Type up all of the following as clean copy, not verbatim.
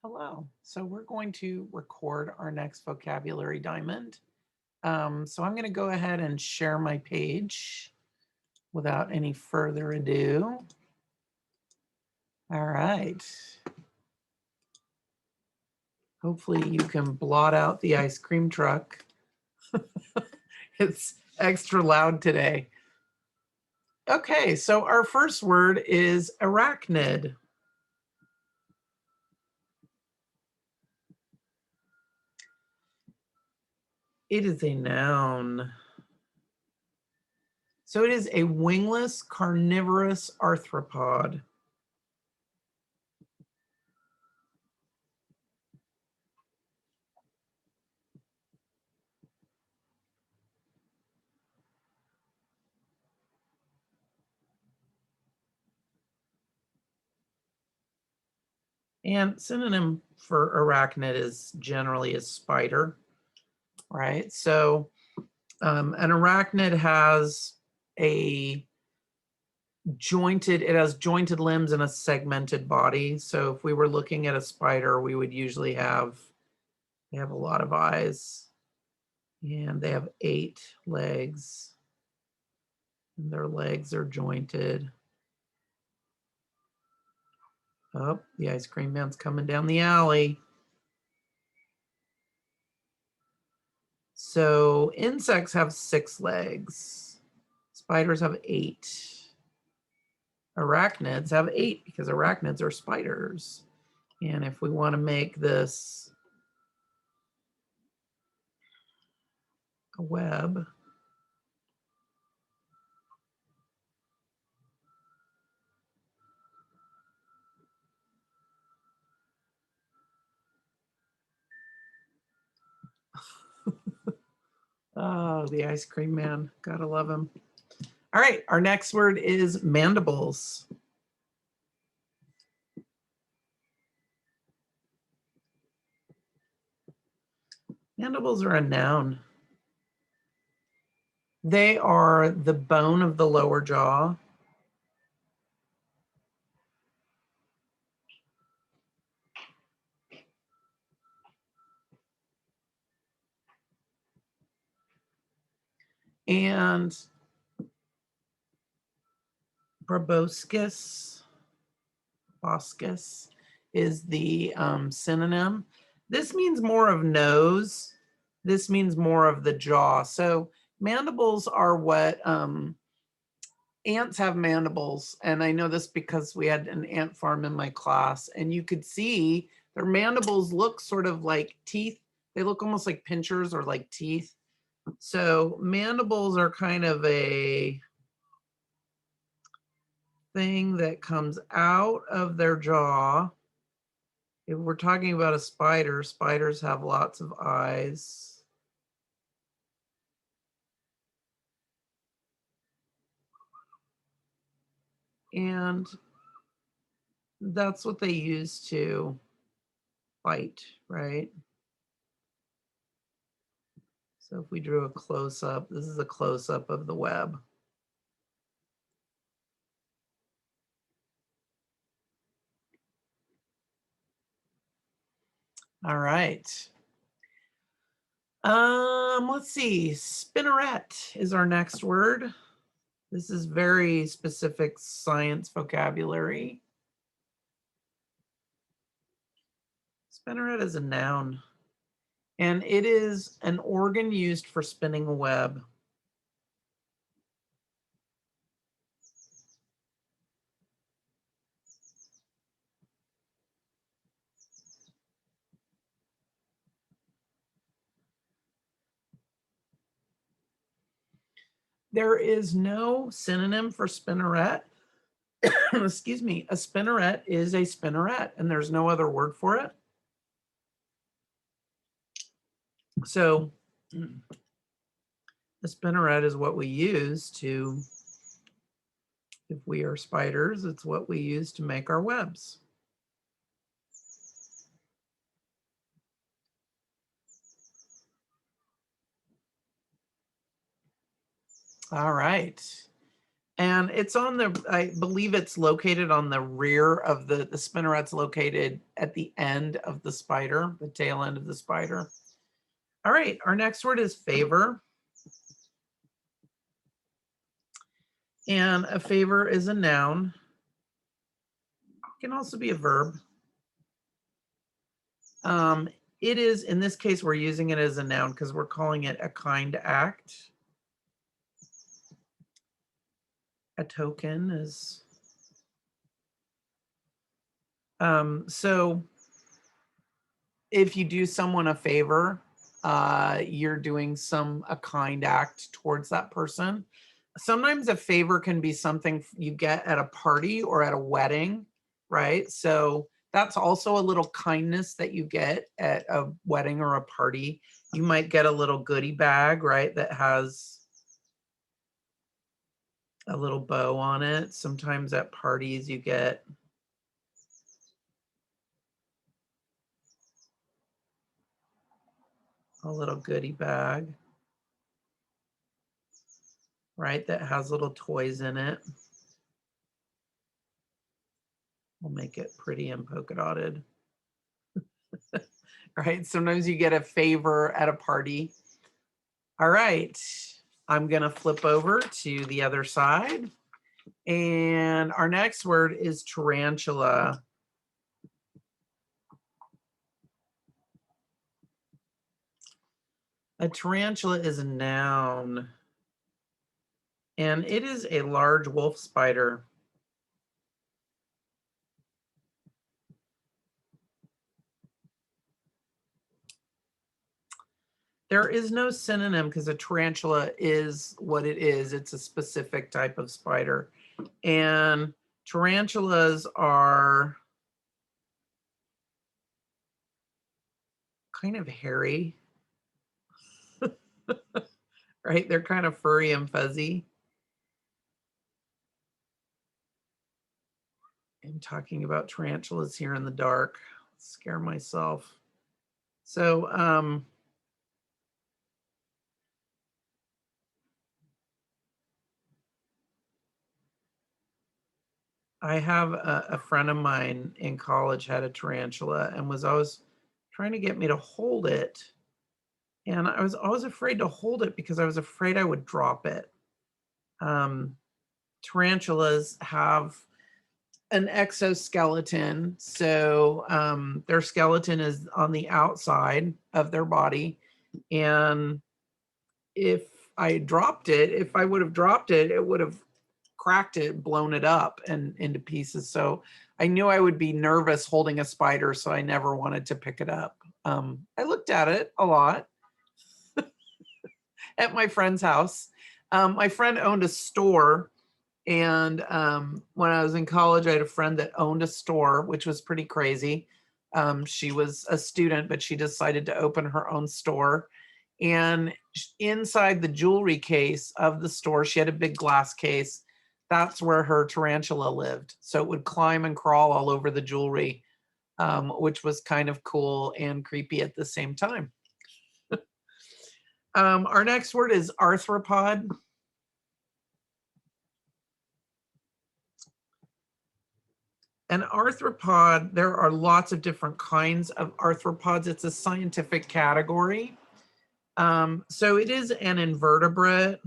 Hello. So we're going to record our next vocabulary diamond. So I'm going to go ahead and share my page without any further ado. All right. Hopefully you can blot out the ice cream truck. It's extra loud today. Okay, so our first word is arachnid. It is a noun. So it is a wingless carnivorous arthropod. And synonym for arachnid is generally a spider, right? So an arachnid has a it has jointed limbs and a segmented body. So if we were looking at a spider, we would usually they have a lot of eyes and they have 8 legs and their legs are jointed. Oh, the ice cream man's coming down the alley. So insects have 6 legs. Spiders have 8. Arachnids have 8 because arachnids are spiders. And if we want to make this a web, oh, the ice cream man, gotta love him. All right, our next word is mandibles. Mandibles are a noun. They are the bone of the lower jaw. And proboscis is the synonym. This means more of nose. This means more of the jaw. So mandibles are what ants have mandibles. And I know this because we had an ant farm in my class, and you could see their mandibles look sort of like teeth. They look almost like pinchers or like teeth. So mandibles are kind of a thing that comes out of their jaw. If we're talking about a spider, spiders have lots of eyes. And that's what they use to fight, right? So if we drew a close-up, this is a close-up of the web. All right. Let's see. Spinneret is our next word. This is very specific science vocabulary. Spinneret is a noun, and it is an organ used for spinning a web. There is no synonym for spinneret. Excuse me. A spinneret is a spinneret, and there's no other word for it. So a spinneret is what we use to, if we are spiders, it's what we use to make our webs. All right. And it's on the, I believe it's located on the rear of the spinneret's located at the end of the spider, the tail end of the spider. All right, our next word is favor. And a favor is a noun. It can also be a verb. It is, in this case, we're using it as a noun because we're calling it a kind act. A token is, so if you do someone a favor, you're doing a kind act towards that person. Sometimes a favor can be something you get at a party or at a wedding, right? So that's also a little kindness that you get at a wedding or a party. You might get a little goodie bag, right, that has a little bow on it. Sometimes at parties you get a little goodie bag, right, that has little toys in it. We'll make it pretty and polka dotted. Right, sometimes you get a favor at a party. All right, I'm gonna flip over to the other side. And our next word is tarantula. A tarantula is a noun, and it is a large wolf spider. There is no synonym because a tarantula is what it is. It's a specific type of spider. And tarantulas are kind of hairy, right? They're kind of furry and fuzzy. I'm talking about tarantulas here in the dark. Scare myself. So, I have a friend of mine in college had a tarantula and was always trying to get me to hold it. And I was always afraid to hold it because I was afraid I would drop it. Um, Tarantulas have an exoskeleton. So their skeleton is on the outside of their body. And if if I would have dropped it, it would have cracked it, blown it up and into pieces. So I knew I would be nervous holding a spider, so I never wanted to pick it up. I looked at it a lot at my friend's house. My friend owned a store, and when I was in college, I had a friend that owned a store, which was pretty crazy. She was a student, but she decided to open her own store. And inside the jewelry case of the store, she had a big glass case. That's where her tarantula lived. So it would climb and crawl all over the jewelry, which was kind of cool and creepy at the same time. Our next word is arthropod. An arthropod, there are lots of different kinds of arthropods. It's a scientific category. So it is an invertebrate.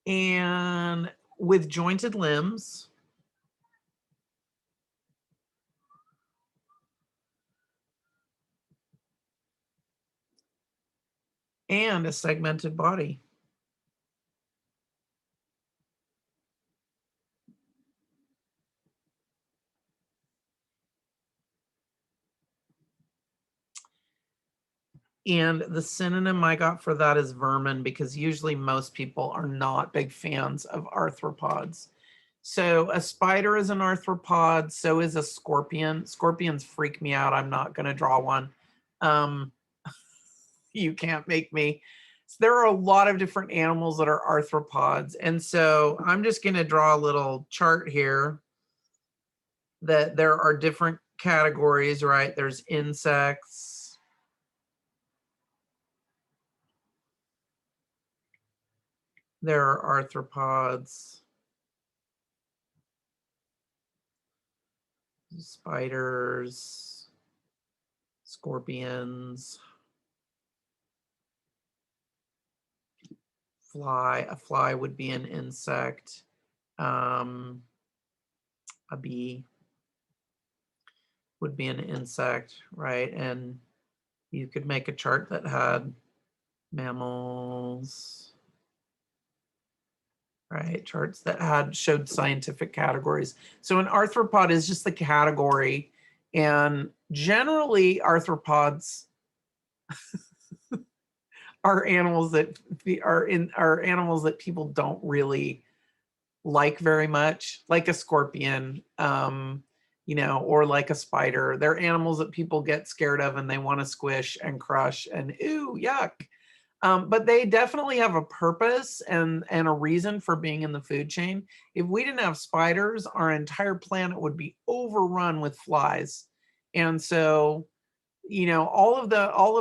And with jointed limbs. And a segmented body. And the synonym I got for that is vermin, because usually most people are not big fans of arthropods. So a spider is an arthropod, so is a scorpion. Scorpions freak me out. I'm not going to draw one. You can't make me. So there are a lot of different animals that are arthropods. And so I'm just going to draw a little chart here that there are different categories, right? There's insects, There are arthropods, spiders, scorpions, fly. A fly would be an insect. A bee would be an insect, right? And you could make a chart that had mammals, right? Charts that showed scientific categories. So an arthropod is just the category, and generally arthropods are animals that are animals that people don't really like very much, like a scorpion, or like a spider. They're animals that people get scared of and they want to squish and crush and ooh, yuck. But they definitely have a purpose and a reason for being in the food chain. If we didn't have spiders, our entire planet would be overrun with flies. And so, all of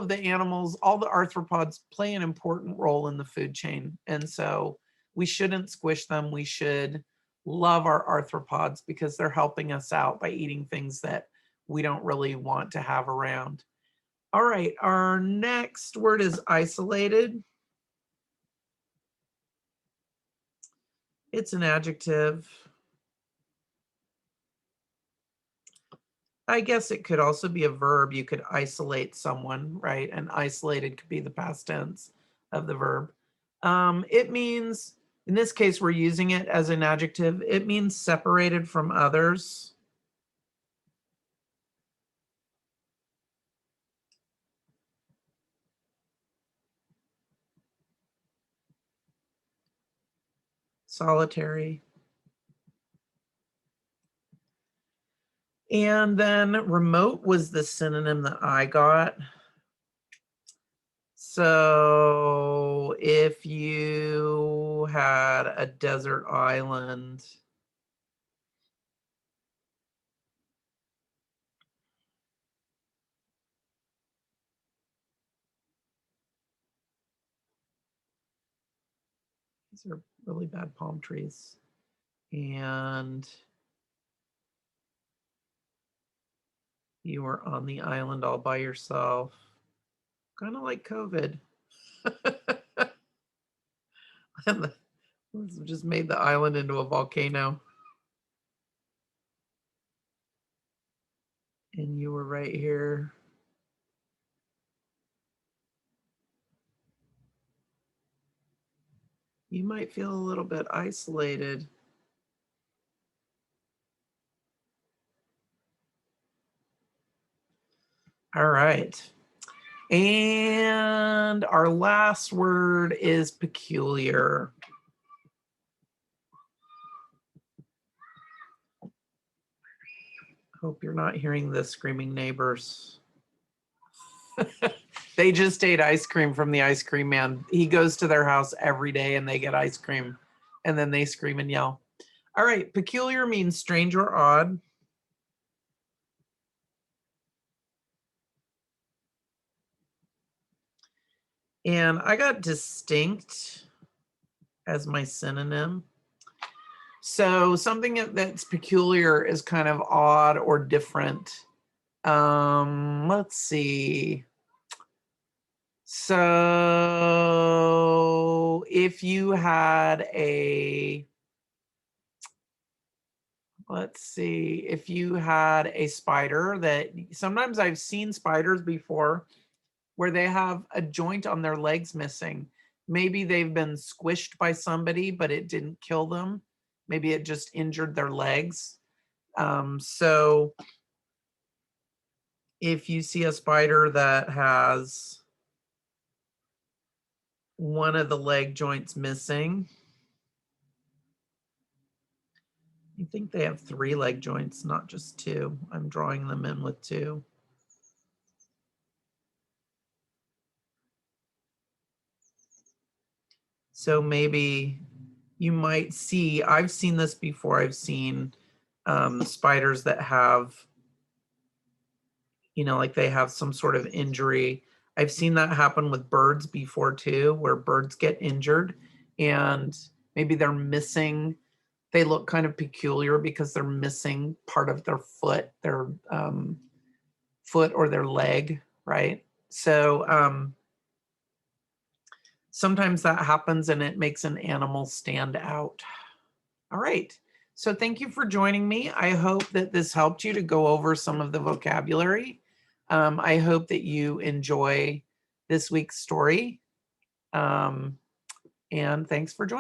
the animals, all the arthropods play an important role in the food chain. And so we shouldn't squish them. We should love our arthropods because they're helping us out by eating things that we don't really want to have around. All right, our next word is isolated. It's an adjective. I guess it could also be a verb. You could isolate someone, right? And isolated could be the past tense of the verb. It means, in this case, we're using it as an adjective. It means separated from others. Solitary. And then remote was the synonym that I got. So if you had a desert island, these are really bad palm trees, and you were on the island all by yourself, kind of like COVID. And just made the island into a volcano. And you were right here. You might feel a little bit isolated. All right. And our last word is peculiar. Hope you're not hearing the screaming neighbors. They just ate ice cream from the ice cream man. He goes to their house every day and they get ice cream and then they scream and yell. All right, peculiar means strange or odd. And I got distinct as my synonym. So something that's peculiar is kind of odd or different. Let's see. So if you had if you had a spider that sometimes I've seen spiders before where they have a joint on their legs missing. Maybe they've been squished by somebody, but it didn't kill them. Maybe it just injured their legs. So if you see a spider that has one of the leg joints missing, I think they have 3 leg joints, not just 2. I'm drawing them in with 2. So maybe you might see, I've seen this before, I've seen spiders that have, like they have some sort of injury. I've seen that happen with birds before too, where birds get injured and maybe they're missing, they look kind of peculiar because they're missing part of their foot or their leg, right? So sometimes that happens and it makes an animal stand out. All right. So thank you for joining me. I hope that this helped you to go over some of the vocabulary. I hope that you enjoy this week's story. And thanks for joining.